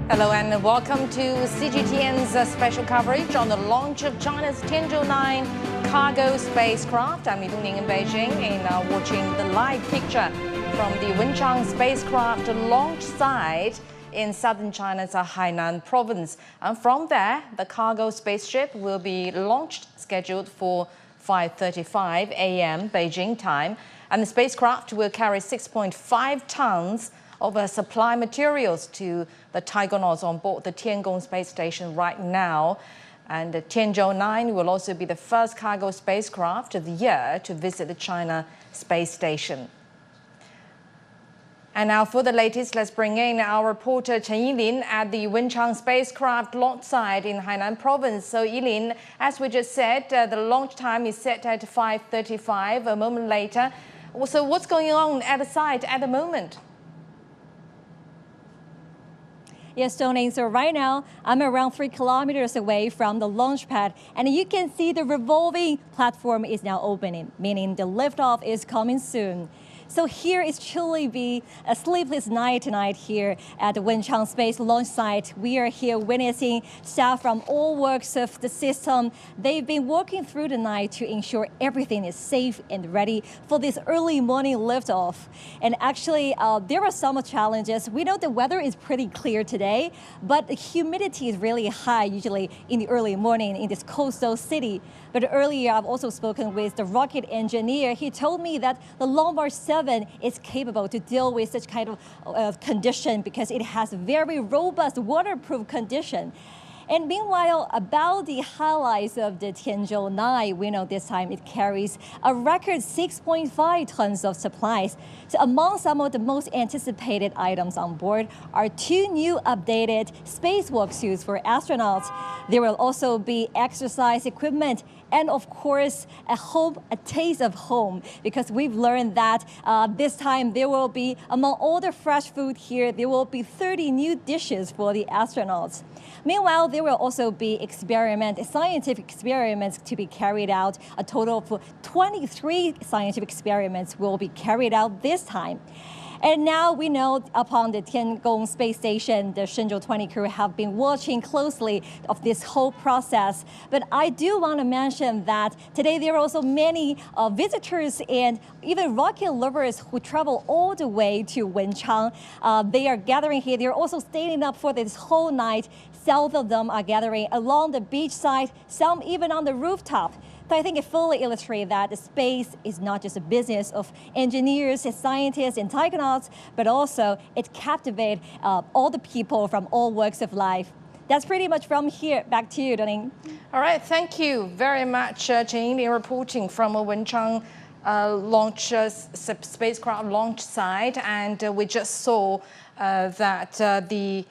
Hello and welcome to CGTN's special coverage on the launch of China's Tianzhou 9 cargo spacecraft. I'm Yidong in Beijing and watching the live picture from the Wenchang spacecraft launch site in southern China's Hainan province. And from there, the cargo spaceship will be launched, scheduled for 5:35 a.m. Beijing time. And the spacecraft will carry 6.5 tons of supply materials to the Taigonauts on board the Tiangong space station right now. And the Tianzhou 9 will also be the first cargo spacecraft of the year to visit the China space station. And now for the latest, let's bring in our reporter Chen Yilin at the Wenchang spacecraft launch site in Hainan province. So Yilin, as we just said, the launch time is set at 5:35 a moment later. So what's going on at the site at the moment? Yes, Tony. So right now, I'm around 3 kilometers away from the launch pad, and you can see the revolving platform is now opening, meaning the liftoff is coming soon. So here is truly be a sleepless night tonight here at the Wenchang Space Launch Site. We are here witnessing staff from all works of the system. They've been working through the night to ensure everything is safe and ready for this early morning liftoff. And actually, there are some challenges. We know the weather is pretty clear today, but the humidity is really high usually in the early morning in this coastal city. But earlier, I've also spoken with the rocket engineer. He told me that the Long March 7 is capable to deal with such kind of condition because it has very robust waterproof condition. And meanwhile, about the highlights of the Tianzhou 9, we know this time it carries a record 6.5 tons of supplies. So among some of the most anticipated items on board are 2 new updated spacewalk suits for astronauts. There will also be exercise equipment and of course, a taste of home, because we've learned that this time there will be, among all the fresh food here, there will be 30 new dishes for the astronauts. Meanwhile, there will also be scientific experiments to be carried out. A total of 23 scientific experiments will be carried out this time. And now we know upon the Tiangong space station, the Shenzhou 20 crew have been watching closely of this whole process. But I do want to mention that today there are also many visitors and even rocket lovers who travel all the way to Wenchang. They are gathering here. They're also staying up for this whole night. Some of them are gathering along the beach side, some even on the rooftop. So I think it fully illustrates that the space is not just a business of engineers and scientists and Taigonauts, but also it captivates all the people from all walks of life. That's pretty much from here. Back to you, Donning. All right, thank you very much, Chen Yilin, reporting from a Wenchang spacecraft launch site. And we just saw that the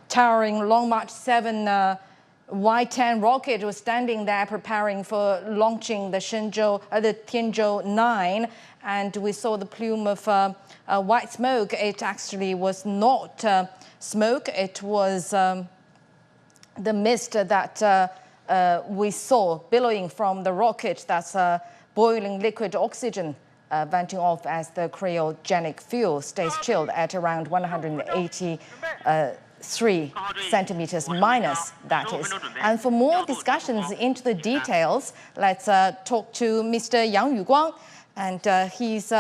towering Long March 7 Y-10 rocket was standing there preparing for launching the Tianzhou 9, and we saw the plume of white smoke. It actually was not smoke, it was the mist that we saw billowing from the rocket. That's boiling liquid oxygen venting off as the cryogenic fuel stays chilled at around 183 centimeters minus, that is. And for more discussions into the details, let's talk to Mr. Yang Yuguang, and he's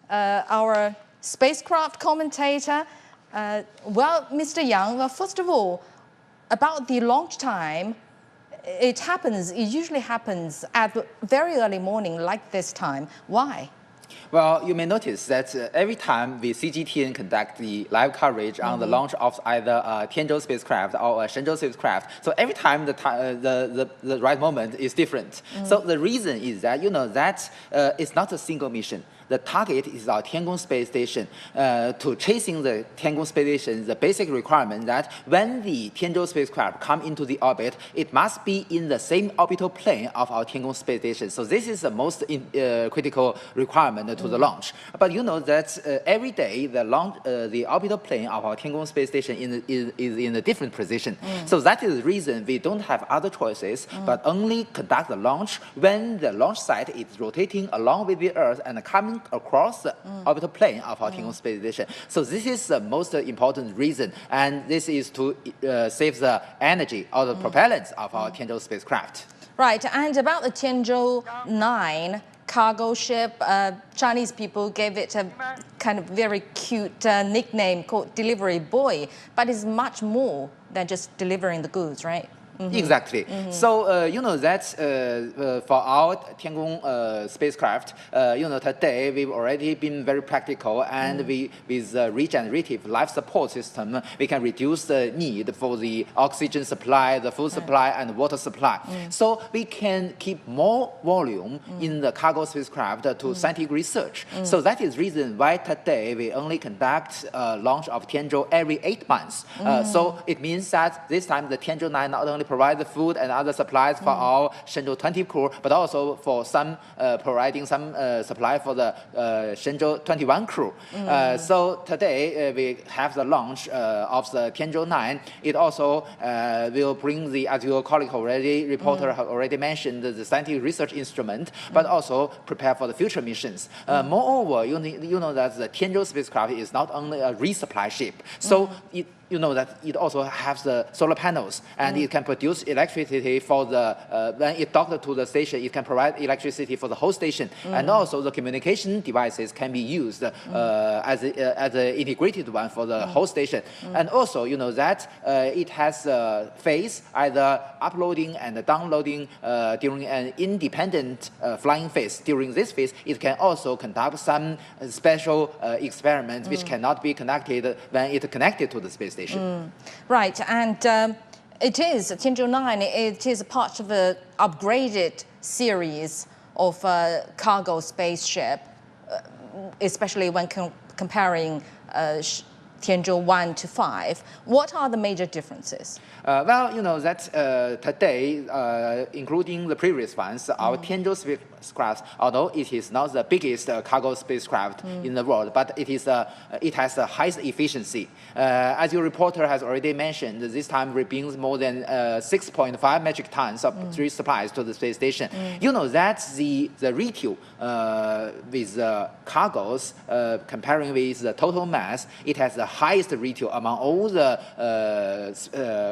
our spacecraft commentator. Well, Mr. Yang, well, first of all, about the launch time, it usually happens at very early morning like this time. Why? Well, you may notice that every time the CGTN conduct the live coverage on the launch of either Tianzhou spacecraft or Shenzhou spacecraft, so every time the right moment is different. So the reason is that, you know, that it's not a single mission. The target is our Tiangong space station. To chasing the Tiangong space station, the basic requirement that when the Tianzhou spacecraft come into the orbit, it must be in the same orbital plane of our Tiangong space station. So this is the most critical requirement to the launch. But you know that every day the orbital plane of our Tiangong space station is in a different position. So that is the reason we don't have other choices, but only conduct the launch when the launch site is rotating along with the Earth and coming come across the orbital plane of our Tianzhou space station. So this is the most important reason, and this is to save the energy or the propellants of our Tianzhou spacecraft. Right, and about the Tianzhou 9 cargo ship, Chinese people gave it a kind of very cute nickname called Delivery Boy, but it's much more than just delivering the goods, right? Exactly. So, you know, that for our Tiangong spacecraft, you know, today we've already been very practical, and with the regenerative life support system, we can reduce the need for the oxygen supply, the food supply, and water supply. So we can keep more volume in the cargo spacecraft to scientific research. So that is reason why today we only conduct launch of Tianzhou every 8 months. So it means that this time the Tianzhou 9 not only provide the food and other supplies for our Shenzhou 20 crew, but also for some providing some supply for the Shenzhou 21 crew. So today we have the launch of the Tianzhou 9. It also will bring the, as your colleague already, reporter have already mentioned, the scientific research instrument, but also prepare for the future missions. Moreover, you know that the Tianzhou spacecraft is not only a resupply ship, so you know that it also has the solar panels, and it can produce electricity for the, when it docked to the station, it can provide electricity for the whole station. And also the communication devices can be used as an integrated one for the whole station. And also, you know that it has a phase, either uploading and downloading during an independent flying phase. During this phase, it can also conduct some special experiments which cannot be conducted when it connected to the space station. Right, and it is, Tianzhou 9, it is a part of an upgraded series of cargo spaceship, especially when comparing Tianzhou 1 to 5. What are the major differences? Well, you know that today, including the previous ones, our Tianzhou spacecraft, although it is not the biggest cargo spacecraft in the world, but it has the highest efficiency. As your reporter has already mentioned, this time we brings more than 6.5 metric tons of supplies to the space station. You know that the retail with cargos, comparing with the total mass, it has the highest retail among all the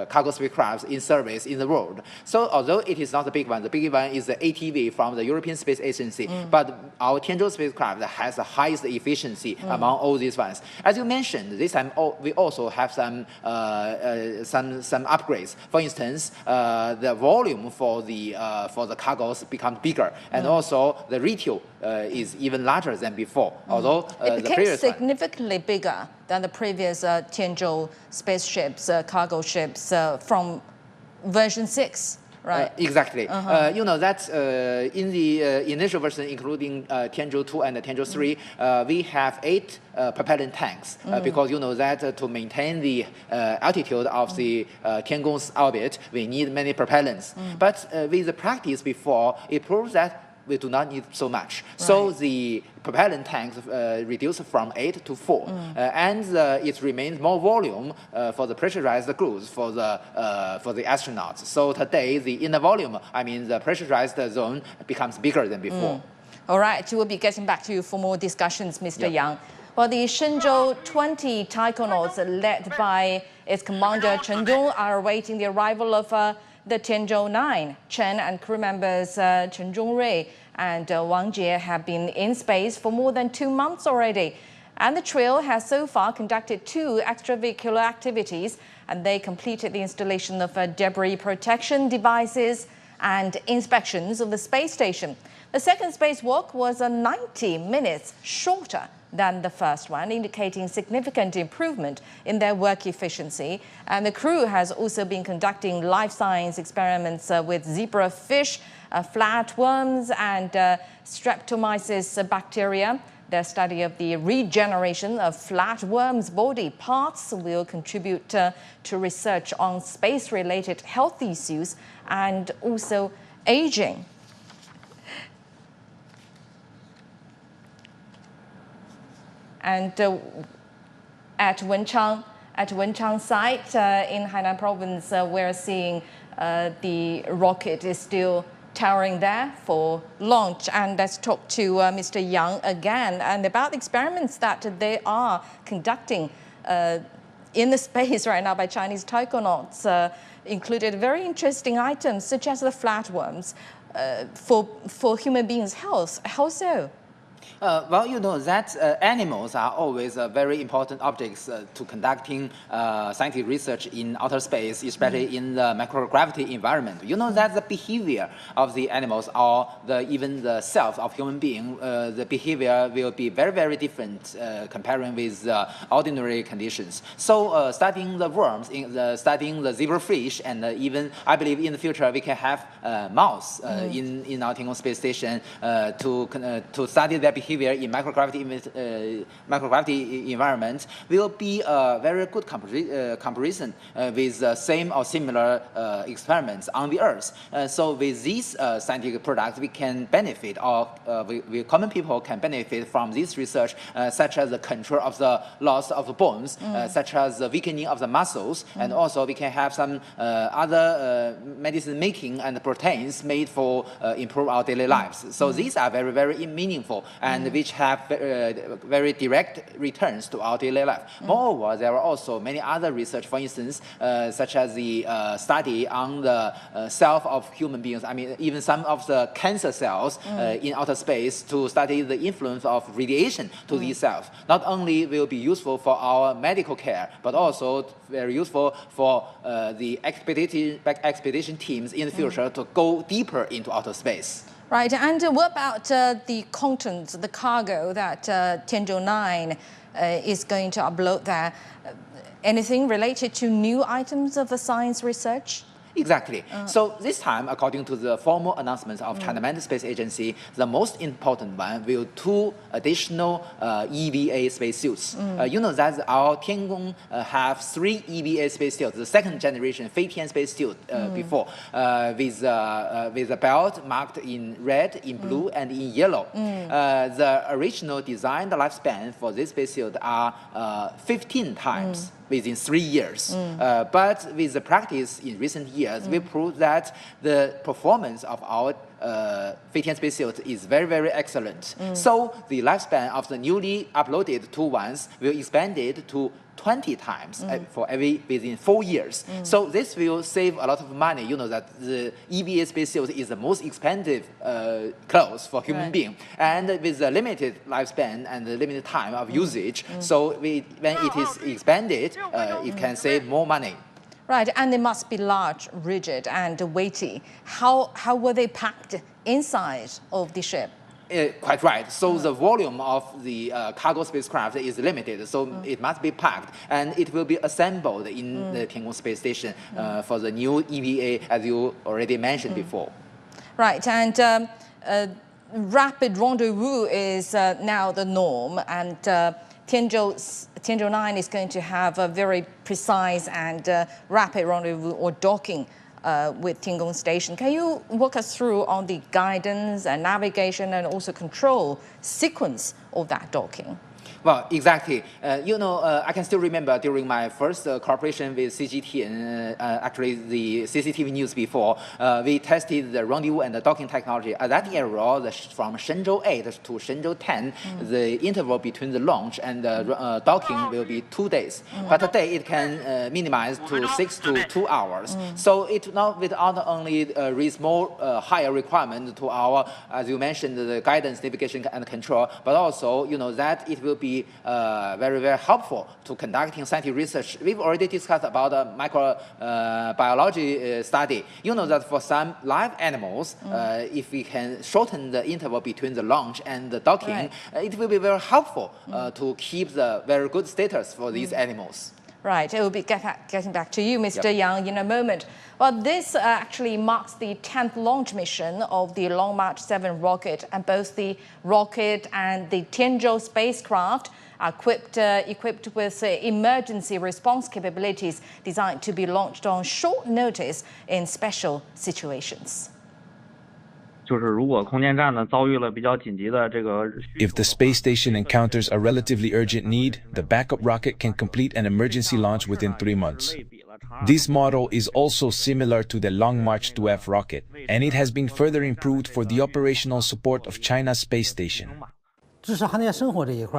cargo spacecrafts in service in the world. So although it is not the big one is the ATV from the European Space Agency, but our Tianzhou spacecraft has the highest efficiency among all these ones. As you mentioned, this time we also have some upgrades. For instance, the volume for the cargos becomes bigger, and also the retail is even larger than before. Although it became significantly bigger than the previous Tianzhou spaceships, cargo ships from version 6. Right. Exactly. You know that in the initial version, including Tianzhou 2 and Tianzhou 3, we have 8 propellant tanks because you know that to maintain the altitude of the Tiangong's orbit, we need many propellants. But with the practice before, it proves that we do not need so much. Right. So the propellant tanks reduced from 8 to 4, and it remains more volume for the pressurized goods for the astronauts. So today, the inner volume, I mean the pressurized zone, becomes bigger than before. All right, we'll be getting back to you for more discussions, Mr. Yang. Well, the Shenzhou 20 taikonauts, led by its commander Chen Dong, are awaiting the arrival of the Tianzhou 9. Chen and crew members Chen Zhongrui and Wang Jie have been in space for more than 2 months already. And the trio has so far conducted 2 extravehicular activities, and they completed the installation of debris protection devices and inspections of the space station. The second spacewalk was 90 minutes shorter than the first one, indicating significant improvement in their work efficiency. And the crew has also been conducting life science experiments with zebrafish, flatworms, and streptomyces bacteria. Their study of the regeneration of flatworms' body parts will contribute to research on space-related health issues and also aging. And at Wenchang site in Hainan province, we're seeing the rocket is still towering there for launch. And let's talk to Mr. Yang again and about the experiments that they are conducting in the space right now by Chinese taikonauts. Included very interesting items such as the flatworms for human beings' health. How so? Well, you know that animals are always very important objects to conducting scientific research in outer space, especially in the microgravity environment. You know that the behavior of the animals or even the self of human being, the behavior will be very, very different comparing with ordinary conditions. So studying the worms, studying the zebrafish, and even I believe in the future we can have mouse in our Tianzhou space station to study their behavior in microgravity environment will be a very good comparison with the same or similar experiments on the Earth. So with these scientific products, we can benefit, or common people can benefit from this research, such as the control of the loss of the bones, such as the weakening of the muscles, and also we can have some other medicine making and proteins made for improve our daily lives. So these are very, very meaningful and which have very direct returns to our daily life. Moreover, there are also many other research, for instance, such as the study on the self of human beings. I mean, even some of the cancer cells in outer space to study the influence of radiation to these cells. Not only will be useful for our medical care, but also very useful for the expedition teams in the future to go deeper into outer space. Right, and what about the contents, the cargo that Tianzhou 9 is going to upload there? Anything related to new items of the science research? Exactly. So this time, according to the formal announcements of China Manned Space Agency, the most important one will 2 additional EVA spacesuits. You know that our Tiangong have 3 EVA spacesuits, the second generation Feitian spacesuit before, with a belt marked in red, in blue, and in yellow. The original design, the lifespan for this spacesuit are 15 times. Within 3 years. But with the practice in recent years, we proved that the performance of our Feitian spacesuit is very, very excellent. So the lifespan of the newly uploaded 2 ones will expand it to 20 times within 4 years. So this will save a lot of money. You know that the EVA spacesuit is the most expensive clothes for human being, and with the limited lifespan and the limited time of usage. So when it is expanded, it can save more money. Right, and they must be large, rigid, and weighty. How were they packed inside of the ship? Quite right. So the volume of the cargo spacecraft is limited, so it must be packed, and it will be assembled in the Tiangong space station for the new EVA, as you already mentioned before. Right, and rapid rendezvous is now the norm, and Tianzhou 9 is going to have a very precise and rapid rendezvous or docking with Tiangong Station. Can you walk us through on the guidance and navigation and also control sequence of that docking? Well, exactly. You know, I can still remember during my first cooperation with CGT, actually the CCTV news before, we tested the rendezvous and the docking technology. At that era, from Shenzhou 8 to Shenzhou 10, the interval between the launch and the docking will be 2 days. But today it can minimize to 6 to 2 hours. So it not only raise more higher requirement to our, as you mentioned, the guidance, navigation, and control, but also, you know, that it will be very, very helpful to conducting scientific research. We've already discussed about microbiology study. You know that for some live animals, if we can shorten the interval between the launch and the docking, it will be very helpful to keep the very good status for these animals. Right, it will be getting back to you, Mr. Yang, in a moment. Well, this actually marks the 10th launch mission of the Long March 7 rocket, and both the rocket and the Tianzhou spacecraft are equipped with emergency response capabilities designed to be launched on short notice in special situations. If the space station encounters a relatively urgent need, the backup rocket can complete an emergency launch within 3 months. This model is also similar to the Long March 2F rocket, and it has been further improved for the operational support of China's space station.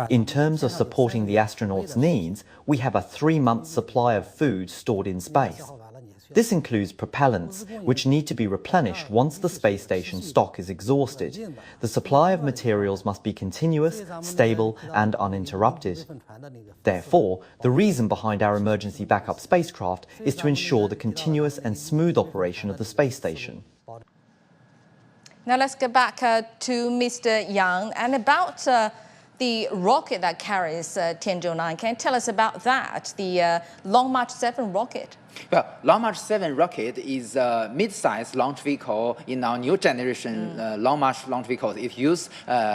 In terms of supporting the astronauts' needs, we have a 3-month supply of food stored in space. This includes propellants, which need to be replenished once the space station stock is exhausted. The supply of materials must be continuous, stable, and uninterrupted. Therefore, the reason behind our emergency backup spacecraft is to ensure the continuous and smooth operation of the space station. Now let's get back to Mr. Yang and about the rocket that carries Tianzhou 9. Can you tell us about that, the Long March 7 rocket? Well, Long March 7 rocket is a mid-sized launch vehicle in our new generation Long March launch vehicles. It uses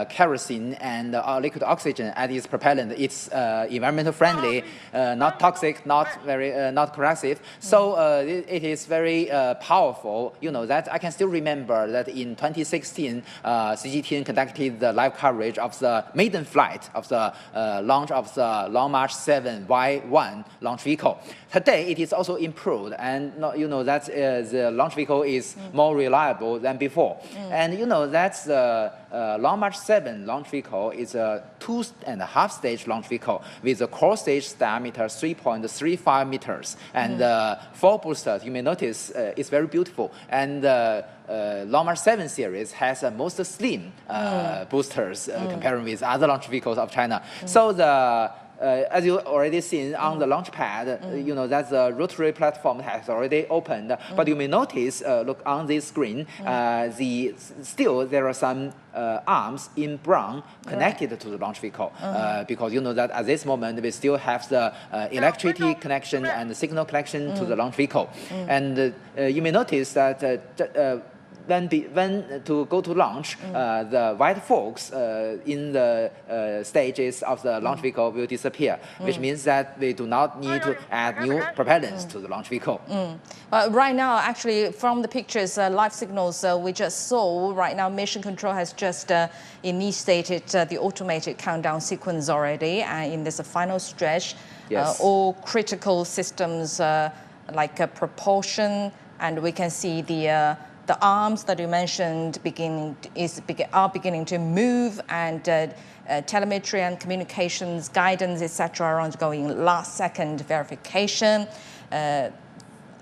kerosene and liquid oxygen as its propellant. It's environmental friendly, not toxic, not corrosive. So it is very powerful. You know that I can still remember that in 2016, CGTN conducted the live coverage of the maiden flight of the launch of the Long March 7 Y1 launch vehicle. Today, it is also improved, and you know that the launch vehicle is more reliable than before. And you know that the Long March 7 launch vehicle is a 2.5 stage launch vehicle with a core stage diameter 3.35 meters and 4 boosters. You may notice it's very beautiful. And Long March 7 series has the most slim boosters comparing with other launch vehicles of China. So as you already seen on the launch pad, you know that the rotary platform has already opened. But you may notice, look on this screen, still there are some arms in brown connected to the launch vehicle, because you know that at this moment we still have the electricity connection and the signal connection to the launch vehicle. And you may notice that when to go to launch, the white forks in the stages of the launch vehicle will disappear, which means that we do not need to add new propellants to the launch vehicle. Right now, actually, from the pictures, live signals we just saw, right now Mission Control has just initiated the automated countdown sequence already, and in this final stretch, all critical systems like propulsion, and we can see the arms that you mentioned are beginning to move, and telemetry and communications, guidance, etc. are undergoing last-second verification. This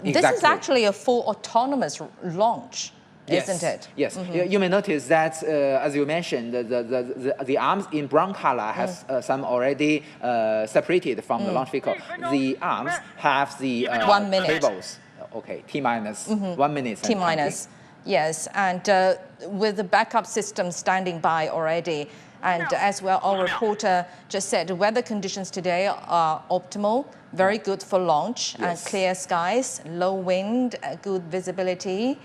is actually a full autonomous launch, isn't it? Yes. You may notice that, as you mentioned, the arms in brown color has some already separated from the launch vehicle. The arms have the 1 minute. cables. Okay, T-minus 1 minute. T-minus, yes, and with the backup system standing by already. And as well, our reporter just said, the weather conditions today are optimal, very good for launch, and clear skies, low wind, good visibility,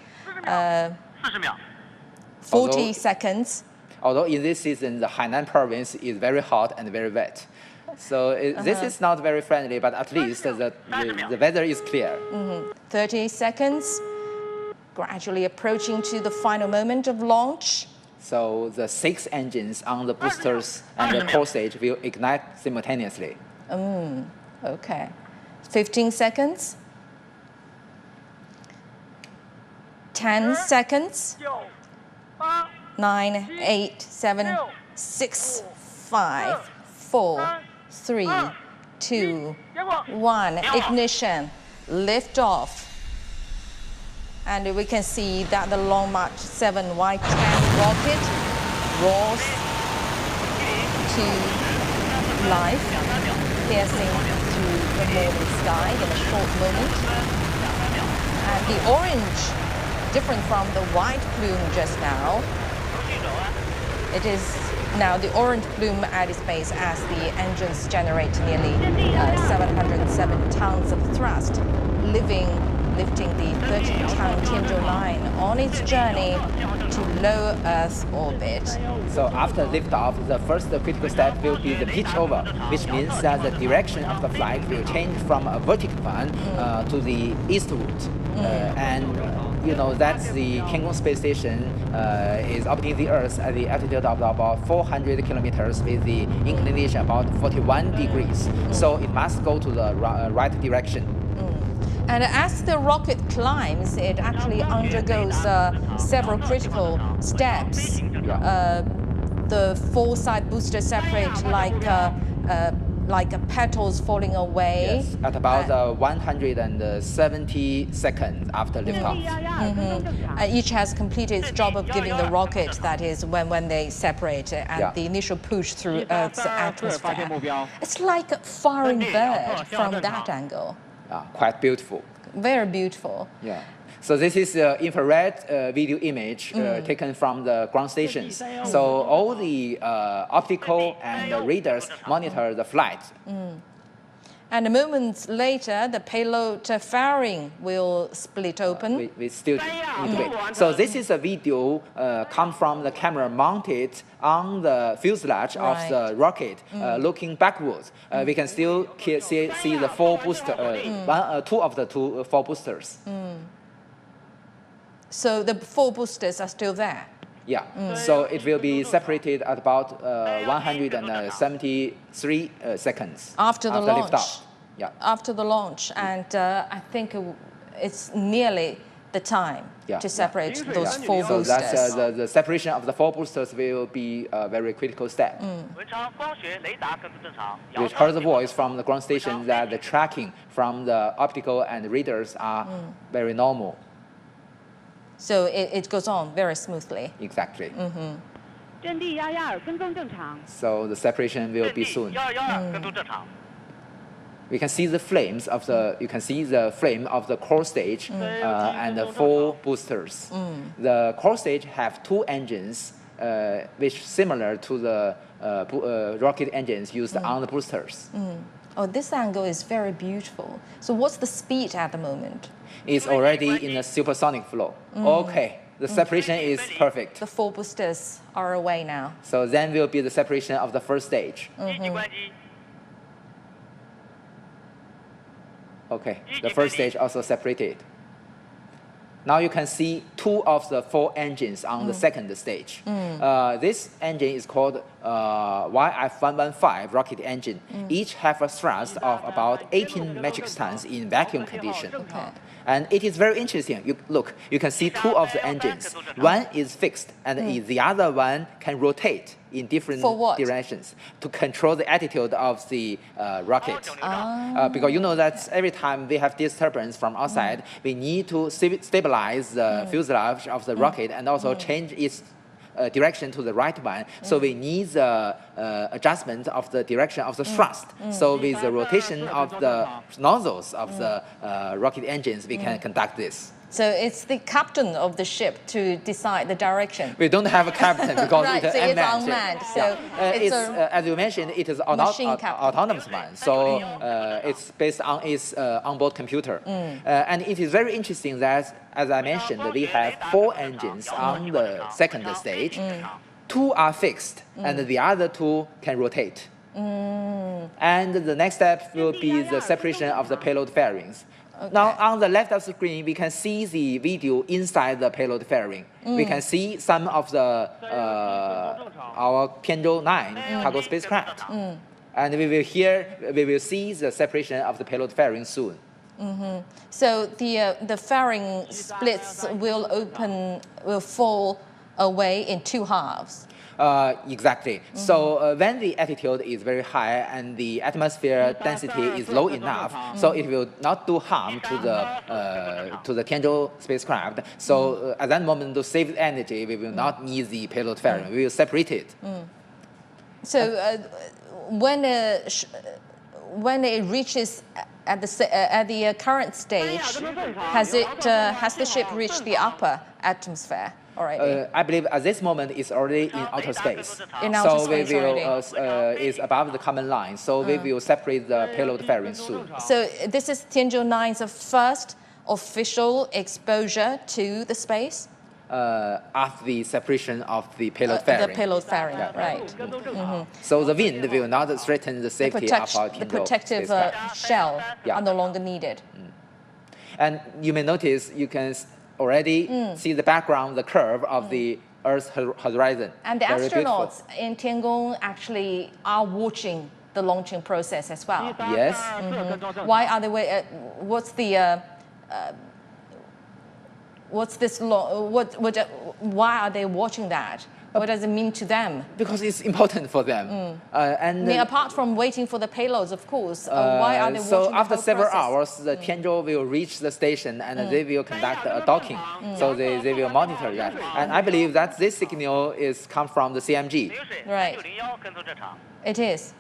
40 seconds. Although in this season, the Hainan province is very hot and very wet. So this is not very friendly, but at least the weather is clear. 30 seconds, gradually approaching to the final moment of launch. So the 6 engines on the boosters and the core stage will ignite simultaneously. Okay. 15 seconds. 10 seconds. 9, 8, 7, 6, 5, 4, 3, 2, 1. Ignition. Lift off. And we can see that the Long March 7 Y10 rocket roars to life, piercing through the morning sky in a short moment. And the orange, different from the white plume just now, it is now the orange plume at its base as the engines generate nearly 707 tons of thrust, lifting the 13-ton Tianzhou 9 on its journey to low Earth orbit. So after liftoff, the first critical step will be the pitch over, which means that the direction of the flight will change from a vertical one to the eastward. And you know that the Tianzhou space station is orbiting the Earth at the altitude of about 400 kilometers with the inclination about 41 degrees. So it must go to the right direction. And as the rocket climbs, it actually undergoes several critical steps. The four-side booster separate like petals falling away. Yes, at about 170 seconds after liftoff. Each has completed its job of giving the rocket, that is, when they separate and the initial push through Earth's atmosphere. It's like firing bird from that angle. Quite beautiful. Very beautiful. Yeah. So this is infrared video image taken from the ground stations. So all the optical and the radars monitor the flight. And moments later, the payload fairing will split open. We still need to wait. So this is a video come from the camera mounted on the fuselage of the rocket, looking backwards. We can still see the four booster, two of the four boosters. So the four boosters are still there. Yeah, so it will be separated at about 173 seconds after the launch. Liftoff. Yeah. After the launch, and I think it's nearly the time to separate those four boosters. So that's the separation of the four boosters will be a very critical step. We heard the voice from the ground station that the tracking from the optical and radars are very normal. So it goes on very smoothly. Exactly. So the separation will be soon. We can see the flames of the. You can see the flame of the core stage and the four boosters. The core stage have two engines, which similar to the rocket engines used on the boosters. Oh, this angle is very beautiful. So what's the speed at the moment? It's already in a supersonic flow. Okay, the separation is perfect. The four boosters are away now. So then will be the separation of the first stage. Okay, the first stage also separated. Now you can see two of the four engines on the second stage. This engine is called YF-115 rocket engine. Each have a thrust of about 18 metric tons in vacuum condition. And it is very interesting. You can see two of the engines. One is fixed, and the other one can rotate in different directions to control the attitude of the rocket. Because you know that every time we have disturbance from outside, we need to stabilize the fuselage of the rocket and also change its direction to the right one. So we need the adjustment of the direction of the thrust. So with the rotation of the nozzles of the rocket engines, we can conduct this. So it's the captain of the ship to decide the direction. We don't have a captain because right, it's so unmanned. So it's as you mentioned, it is autonomous one. So it's based on its onboard computer. And it is very interesting that, as I mentioned, we have four engines on the second stage. Two are fixed, and the other two can rotate. And the next step will be the separation of the payload fairings. Now, on the left of the screen, we can see the video inside the payload fairing. We can see some of the our Tianzhou 9 cargo spacecraft. And we will see the separation of the payload fairing soon. So the fairing splits will fall away in two halves. Exactly. So when the altitude is very high and the atmosphere density is low enough, so it will not do harm to the Tianzhou spacecraft. So at that moment, to save energy, we will not need the payload fairing. We will separate it. So when it reaches at the current stage, has the ship reached the upper atmosphere already? I believe at this moment it's already in outer space. So we will is above the common line. So we will separate the payload fairing soon. So this is Tianzhou 9's first official exposure to the space. After the separation of the payload fairing. The payload fairing, right. So the wind will not threaten the safety of our Tianzhou the protective shell are no longer needed. And you may notice, you can already see the background, the curve of the Earth's horizon. And the astronauts in Tiangong actually are watching the launching process as well. Yes. Why are they? What's the what's this why are they watching that? What does it mean to them? Because it's important for them. I mean, apart from waiting for the payloads, of course, why are they watching So the after whole several process? hours, the Tianzhou will reach the station and they will conduct a docking. So they will monitor that. And I believe that this signal is come from the CMG. Right. It is.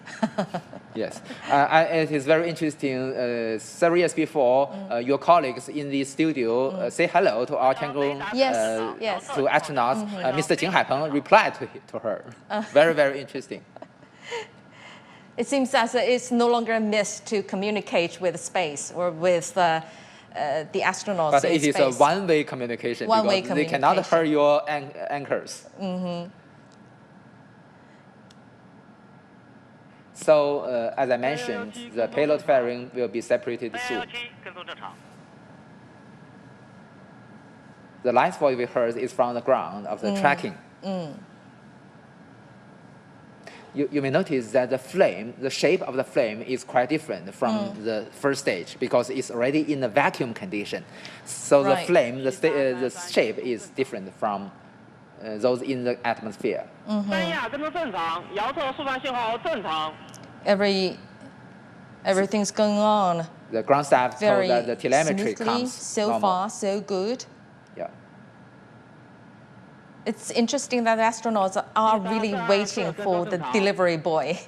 Yes, it is very interesting. Several years before, your colleagues in the studio say hello to our Tianzhou Yes. to astronauts. Mr. Jing Haipeng replied to her. Very, very interesting. It seems as it's no longer a myth to communicate with space or with the astronauts But in it is space. a one-way communication One-way because they cannot communication. hurt your anchors. So, as I mentioned, the payload fairing will be separated soon. The last voice we heard is from the ground of the tracking. You may notice that the shape of the flame is quite different from the first stage because it's already in a vacuum condition. So the Right. flame, the shape is different from those in the atmosphere. Everything's going on The ground staff told very that the telemetry smoothly. comes So normal. far, so good. Yeah. It's interesting that the astronauts are really waiting for the delivery boy.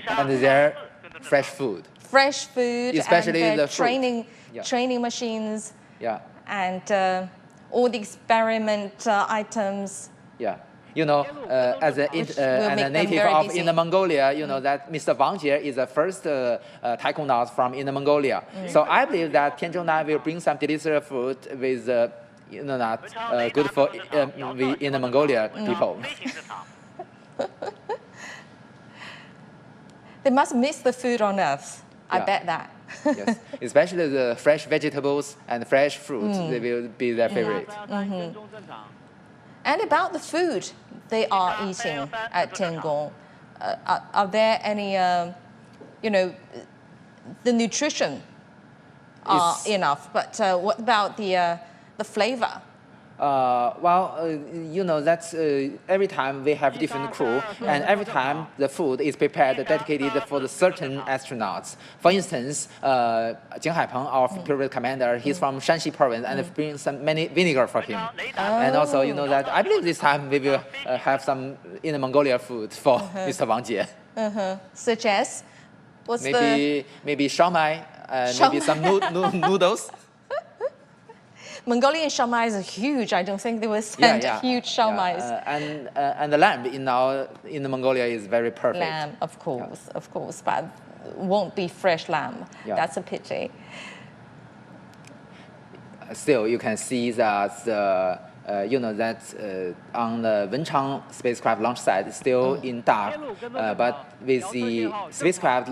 And they're fresh food. Fresh food, Especially and the fruit. training machines, Yeah. and all the experiment items. Yeah. You know, as a will and make a them native very of busy. Inner Mongolia, you know that Mr. Wang Jie is the first taikonaut from Inner Mongolia. So I believe that Tianzhou 9 will bring some delicious food with, you know, not good for the Inner Mongolia people. They must miss the food on Earth. I Yeah. bet that. Yes, especially the fresh vegetables and fresh fruit, they will be their favorite. And about the food they are eating at Tiangong, are there any, you know, the nutrition are It's- enough, but what about the flavor? You know, that's every time we have different crew, and every time the food is prepared dedicated for the certain astronauts. For instance, Jing Haipeng, our previous commander, he's from Shanxi province, and they bring some many vinegar for him. And also, you know that I believe this time we will have some Inner Mongolia food for Mr. Wang Jie. Such as, what's Maybe shao mai, maybe some noodles. Mongolian shao mai is huge. I don't think they will send huge shao mais. And the lamb in Mongolia is very perfect. Lamb, of course, but won't be fresh lamb. Yeah. That's a pity. Still, you can see that you know that on the Wenchang spacecraft launch site is still in dark, but with the spacecraft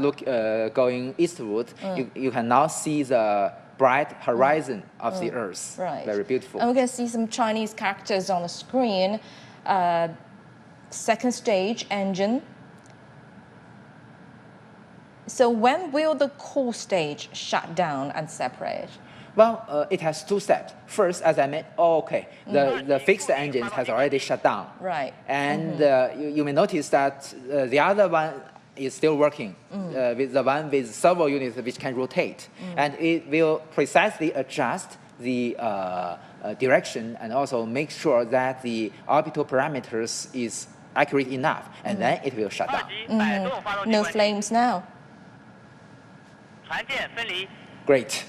going eastward, you can now see the bright horizon of the Earth. Right. Very beautiful. And we can see some Chinese characters on the screen. Second stage engine. So when will the core stage shut down and separate? Well, it has two steps. First, as I mentioned, the fixed engines has already shut down. Right. And you may notice that the other one is still working, with the one with servo units which can rotate. And it will precisely adjust the direction and also make sure that the orbital parameters is accurate enough. And then it will shut down. No flames now. Great.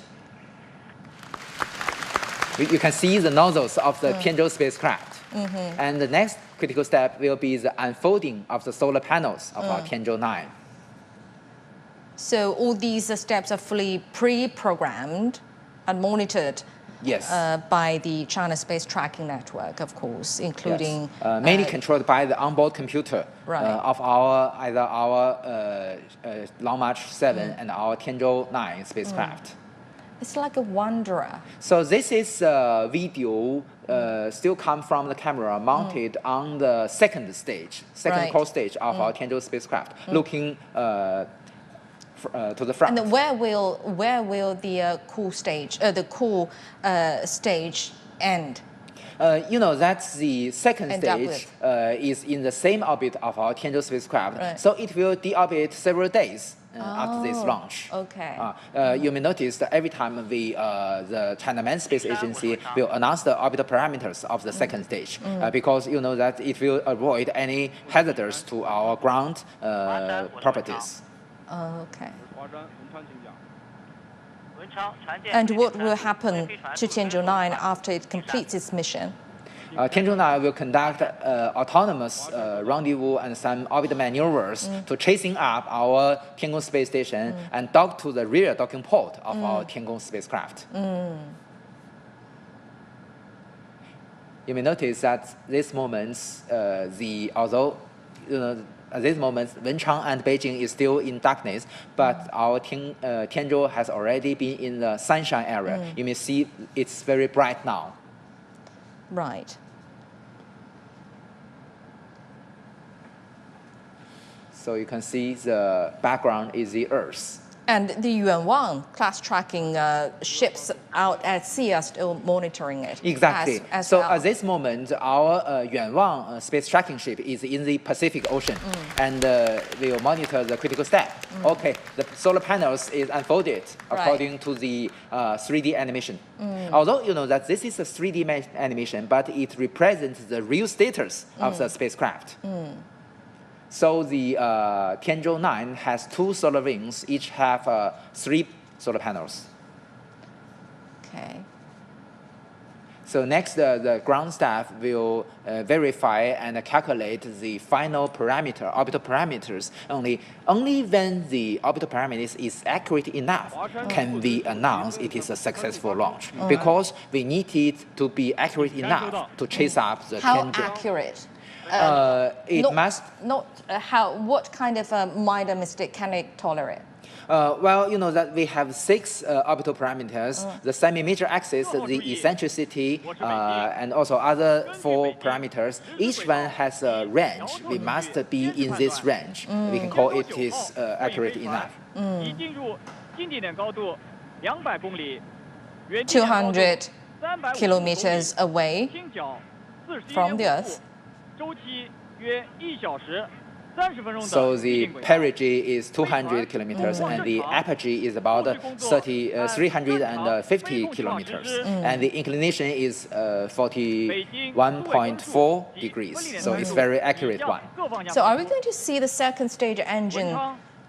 You can see the nozzles of the Tianzhou spacecraft. And the next critical step will be the unfolding of the solar panels of our Tianzhou 9. So all these steps are fully pre-programmed and monitored Yes. by the China Space Tracking Network, of course, including... Yes. Mainly controlled by the onboard computer of either our Long March 7 and our Tianzhou 9 spacecraft. It's like a wanderer. So this is a video still come from the camera mounted on the second core stage of our Tianzhou spacecraft, looking to the front. And where will the cool stage stage end? That's the second End up stage is in the same orbit of our Tianzhou spacecraft. Right. So it will deorbit several days after this launch. Okay. You may notice that every time the China Manned Space Agency will announce the orbital parameters of the second stage, because you know that it will avoid any hazards to our ground properties. Okay. And what will happen to Tianzhou 9 after it completes its mission? Tianzhou 9 will conduct autonomous rendezvous and some orbital maneuvers to chasing up our Tiangong space station and dock to the rear docking port of our Tiangong spacecraft. You may notice that these moments, at this moment, Wenchang and Beijing is still in darkness, but our Tianzhou has already been in the sunshine area. You may see it's very bright now. Right. So you can see the background is the Earth. And the Yuanwang class tracking ships out at sea are still monitoring it. Exactly. As So well. at this moment, our Yuanwang space tracking ship is in the Pacific Ocean, and we will monitor the critical step. Okay, the solar panels is unfolded according to the 3D animation. Although you know that this is a 3D animation, but it represents the real status of the spacecraft. So the Tianzhou 9 has 2 solar wings, each have 3 solar panels. Okay. So next, the ground staff will verify and calculate the final orbital parameters. Only when the orbital parameters is accurate enough can we announce it is a successful launch. Because we need it to be accurate enough to chase up the How Tianzhou. accurate? What kind of minor mistake can it tolerate? Well, you know that we have 6 orbital parameters, the semi-major axis, the eccentricity, and also other 4 parameters. Each one has a range. We must be in this range. We can call it is accurate enough. 200 kilometers away from the Earth. So the perigee is 200 kilometers, and the apogee is about 350 kilometers, and the inclination is 41.4 degrees. So it's very accurate one. So are we going to see the second stage engine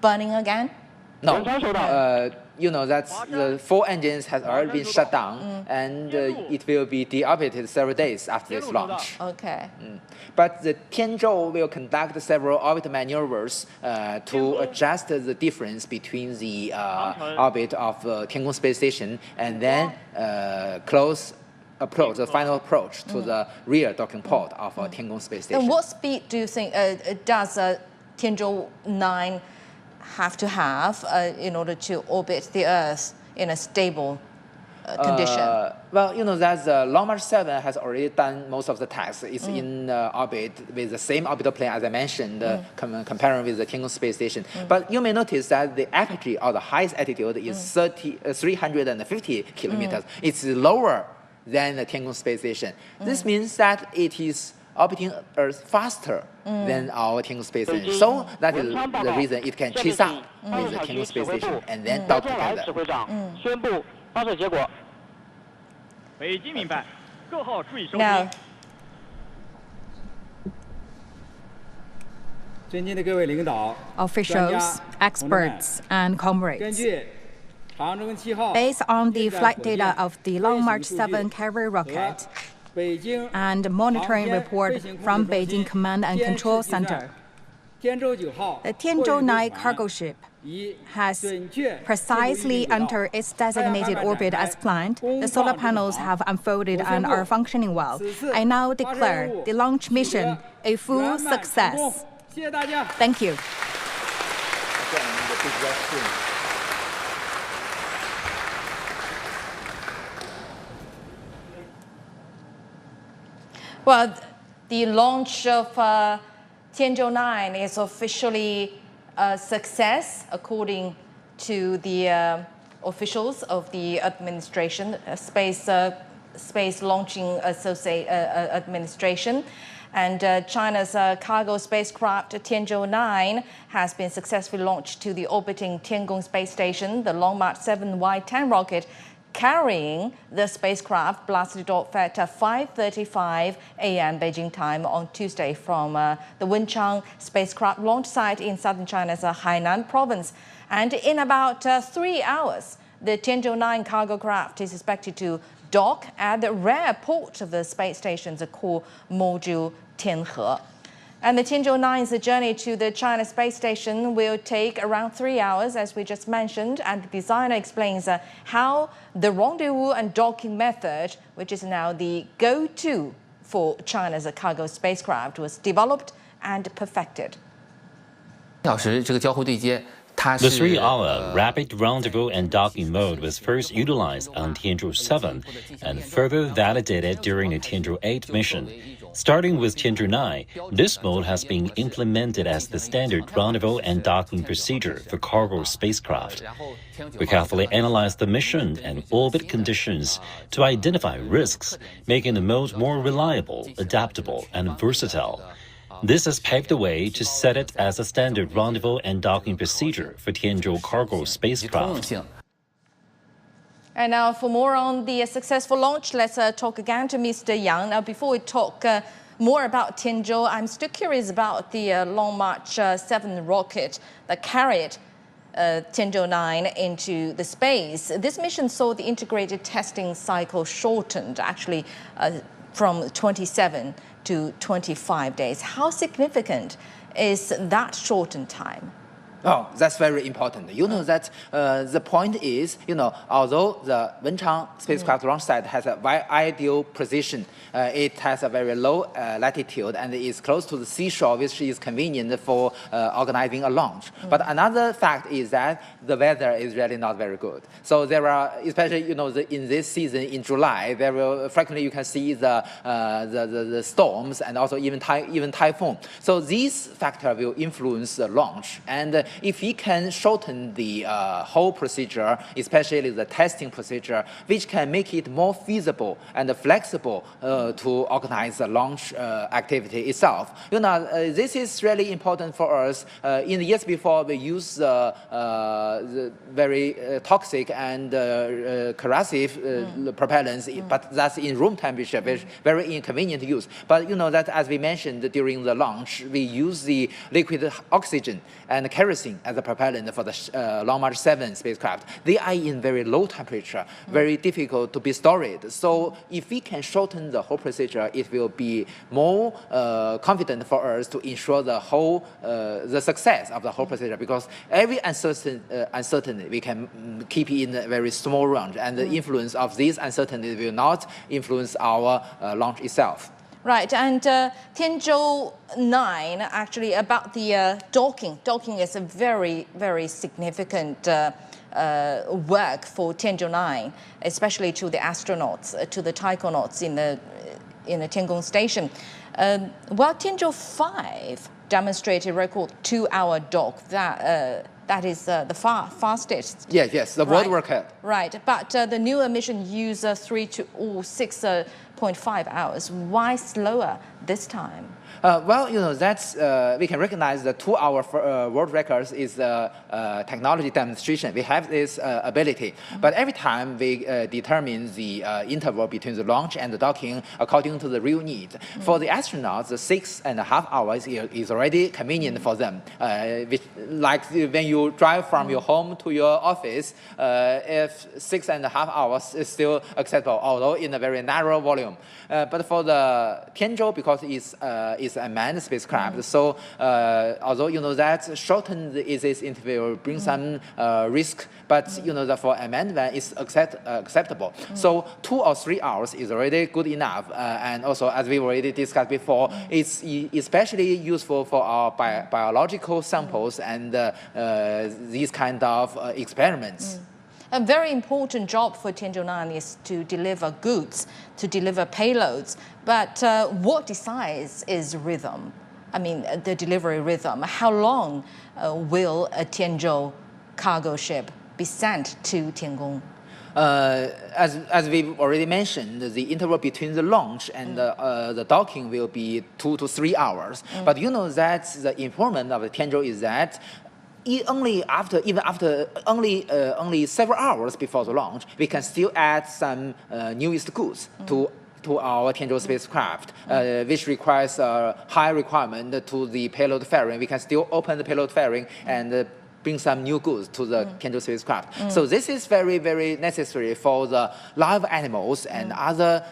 burning again? No, you know that the 4 engines has already been shut down, and it will be deorbited several days after this launch. Okay. But the Tianzhou will conduct several orbital maneuvers to adjust the difference between the orbit of Tiangong space station and then the final approach to the rear docking port of Tiangong space station. And what speed do you think does Tianzhou 9 have to have in order to orbit the Earth in a stable condition? Well, you know that the Long March 7 has already done most of the tasks. It's in orbit with the same orbital plane as I mentioned, comparing with the Tiangong space station. But you may notice that the apogee or the highest altitude is 350 kilometers. It's lower than the Tiangong space station. This means that it is orbiting Earth faster than our Tiangong space station. So that is the reason it can chase up with the Tiangong space station and then dock together. Now, officials, experts, and comrades. Based on the flight data of the Long March 7 carrier rocket and monitoring report from Beijing Command and Control Center, the Tianzhou 9 cargo ship has precisely entered its designated orbit as planned. The solar panels have unfolded and are functioning well. I now declare the launch mission a full success. Thank you. well, the launch of Tianzhou 9 is officially a success according to the officials of the administration, Space Launching Administration. And China's cargo spacecraft Tianzhou 9 has been successfully launched to the orbiting Tiangong space station. The Long March 7 Y-10 rocket carrying the spacecraft blasted off at 5:35 a.m. Beijing time on Tuesday from the Wenchang spacecraft launch site in southern China's Hainan province. And in about 3 hours, the Tianzhou 9 cargo craft is expected to dock at the rear port of the space station's core module Tianhe. And the Tianzhou 9's journey to the China space station will take around 3 hours, as we just mentioned, and the designer explains how the rendezvous and docking method, which is now the go-to for China's cargo spacecraft, was developed and perfected. The 3-hour rapid rendezvous and docking mode was first utilized on Tianzhou 7 and further validated during the Tianzhou 8 mission. Starting with Tianzhou 9, this mode has been implemented as the standard rendezvous and docking procedure for cargo spacecraft. We carefully analyzed the mission and orbit conditions to identify risks, making the mode more reliable, adaptable, and versatile. This has paved the way to set it as a standard rendezvous and docking procedure for Tianzhou cargo spacecraft. And now for more on the successful launch, let's talk again to Mr. Yang. Now, before we talk more about Tianzhou, I'm still curious about the Long March 7 rocket that carried Tianzhou 9 into the space. This mission saw the integrated testing cycle shortened, actually from 27 to 25 days. How significant is that shortened time? Oh, that's very important. You know that the point is, although the Wenchang spacecraft launch site has a very ideal position, it has a very low latitude and is close to the seashore, which is convenient for organizing a launch. But another fact is that the weather is really not very good. So there are, especially in this season in July, there will frequently you can see the storms and also even typhoon. So these factors will influence the launch. And if we can shorten the whole procedure, especially the testing procedure, which can make it more feasible and flexible to organize the launch activity itself. This is really important for us. In the years before, we used the very toxic and corrosive propellants, but that's in room temperature, very inconvenient to use. But that, as we mentioned during the launch, we use the liquid oxygen and kerosene as a propellant for the Long March 7 spacecraft. They are in very low temperature, very difficult to be stored. So if we can shorten the whole procedure, it will be more confident for us to ensure the success of the whole procedure, because every uncertainty we can keep in a very small range, and the influence of these uncertainties will not influence our launch itself. Right, and Tianzhou 9, actually, about the docking. Docking is a very, very significant work for Tianzhou 9, especially to the astronauts, to the taikonauts in the Tiangong station. While Tianzhou 5 demonstrated record 2-hour dock, that is the fastest. Yes, the world record. Right, but the newer mission used 3 to 6.5 hours. Why slower this time? Well, that's we can recognize the 2-hour world records is technology demonstration. We have this ability, but every time we determine the interval between the launch and the docking according to the real need. For the astronauts, the 6.5 hours is already convenient for them. Like when you drive from your home to your office, if 6.5 hours is still acceptable, although in a very narrow volume. But for the Tianzhou, because it's a manned spacecraft, so although that shortened this interval brings some risk, but that for a manned one is acceptable. So 2 or 3 hours is already good enough, and also as we already discussed before, it's especially useful for our biological samples and these kind of experiments. A very important job for Tianzhou 9 is to deliver goods, to deliver payloads. But what decides is rhythm. I mean, the delivery rhythm. How long will Tianzhou cargo ship be sent to Tiangong? As we've already mentioned, the interval between the launch and the docking will be 2 to 3 hours. But you know that the improvement of the Tianzhou is that only several hours before the launch, we can still add some newest goods to our Tianzhou spacecraft, which requires a high requirement to the payload fairing. We can still open the payload fairing and bring some new goods to the Tianzhou spacecraft. So this is very, very necessary for the live animals and other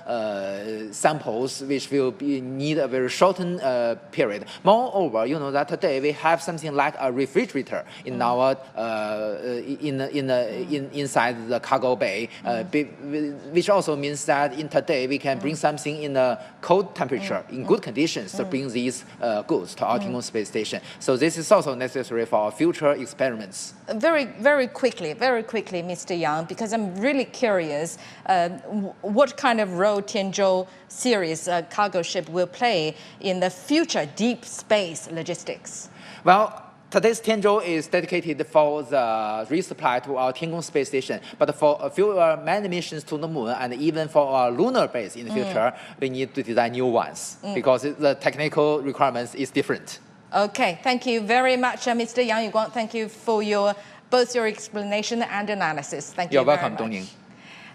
samples which will need a very shortened period. Moreover, you know that today we have something like a refrigerator in our inside the cargo bay, which also means that in today we can bring something in a cold temperature, in good conditions, to bring these goods to our Tiangong space station. So this is also necessary for our future experiments. Very quickly, Mr. Yang, because I'm really curious what kind of role Tianzhou series cargo ship will play in the future deep space logistics. Well, today's Tianzhou is dedicated for the resupply to our Tiangong space station, but for many missions to the moon and even for our lunar base in the future, we need to design new ones because the technical requirements is different. Okay, thank you very much, Mr. Yang Yuguang. Thank you for both your explanation and analysis. Thank you. You're welcome, very much. Dongning.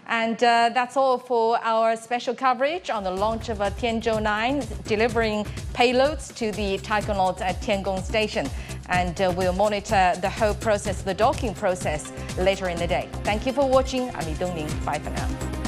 And that's all for our special coverage on the launch of Tianzhou 9, delivering payloads to the Taikonauts at Tiangong Station. And we'll monitor the whole process, the docking process, later in the day. Thank you for watching. I'm Li Dongning. Bye for now.